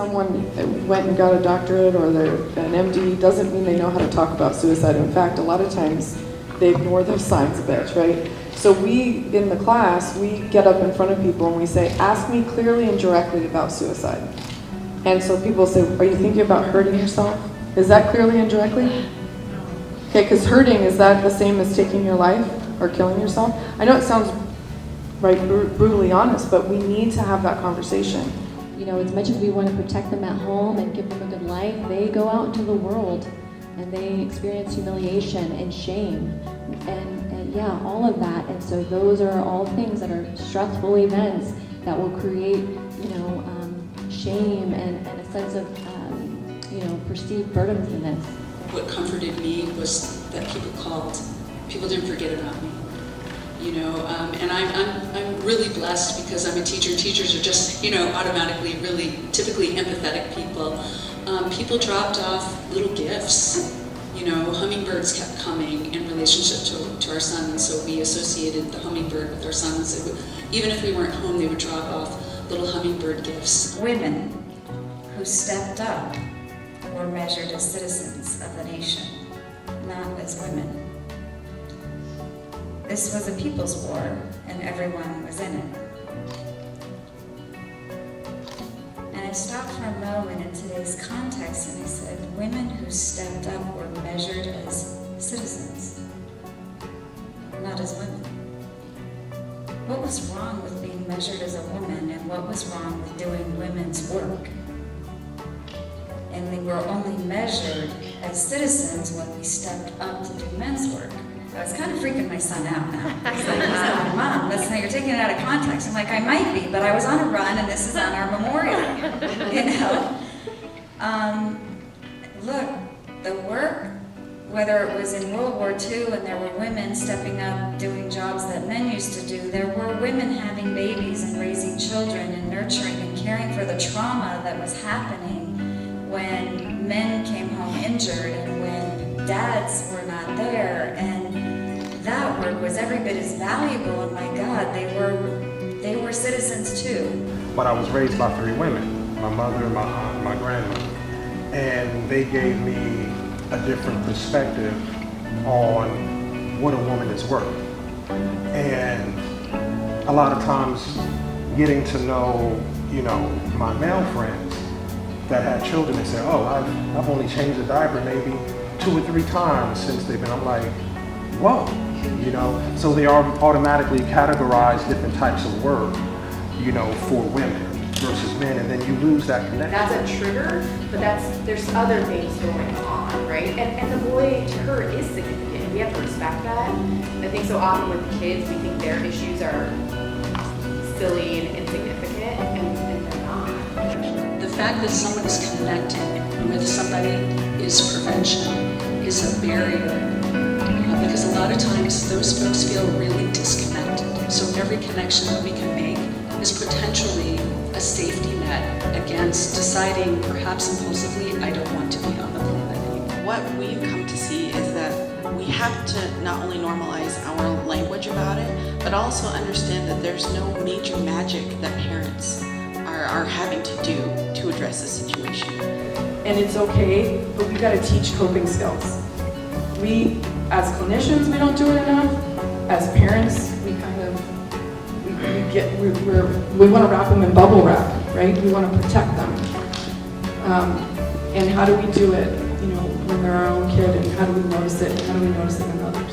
someone went and got a doctorate or they're an MD doesn't mean they know how to talk about suicide. In fact, a lot of times they ignore those signs a bit, right? So we, in the class, we get up in front of people and we say, ask me clearly and directly about suicide. And so people say, are you thinking about hurting yourself? Is that clearly and directly? Okay, because hurting, is that the same as taking your life or killing yourself? I know it sounds right, brutally honest, but we need to have that conversation. You know, as much as we want to protect them at home and give them a good life, they go out into the world and they experience humiliation and shame and yeah, all of that. And so those are all things that are stressful events that will create, you know, shame and a sense of, you know, perceived burdensomeness. What comforted me was that people called. People didn't forget about me. You know, and I'm really blessed because I'm a teacher. Teachers are just, you know, automatically really typically empathetic people. People dropped off little gifts. You know, hummingbirds kept coming in relationship to our son, and so we associated the hummingbird with our sons. Even if we weren't home, they would drop off little hummingbird gifts. Women who stepped up were measured as citizens of the nation, not as women. This was a people's war, and everyone was in it. And I stopped for a moment in today's context and I said, women who stepped up were measured as citizens, not as women. What was wrong with being measured as a woman, and what was wrong with doing women's work? And we were only measured as citizens when we stepped up to do men's work. I was kind of freaking my son out now. He's like, Mom, listen, you're taking it out of context. I'm like, I might be, but I was on a run and this is on our memorial, you know? Look, the work, whether it was in World War II and there were women stepping up doing jobs that men used to do, there were women having babies and raising children and nurturing and caring for the trauma that was happening when men came home injured and when dads were not there, and that work was every bit as valuable, and my God, they were citizens too. But I was raised by 3 women, my mother, my aunt, my grandmother, and they gave me a different perspective on what a woman is worth. And a lot of times getting to know, you know, my male friends that had children, they say, oh, I've only changed a diaper maybe 2 or 3 times since they've been, I'm like, whoa, you know? So they are automatically categorize different types of work, you know, for women versus men, and then you lose that connection. That's a trigger, but there's other things going on, right? And the boy to her is significant. We have to respect that. I think so often with the kids, we think their issues are silly and insignificant, and they're not. The fact that someone is connecting with somebody is prevention, is a barrier. Because a lot of times those folks feel really disconnected. So every connection that we can make is potentially a safety net against deciding, perhaps impulsively, I don't want to be on the planet anymore. What we've come to see is that we have to not only normalize our language about it, but also understand that there's no major magic that parents are having to do to address this situation. And it's okay, but we've got to teach coping skills. We, as clinicians, we don't do it enough. As parents, we kind of, we want to wrap them in bubble wrap, right? We want to protect them. And how do we do it, you know, when they're our own kid, and how do we notice it, and how do we notice it in others?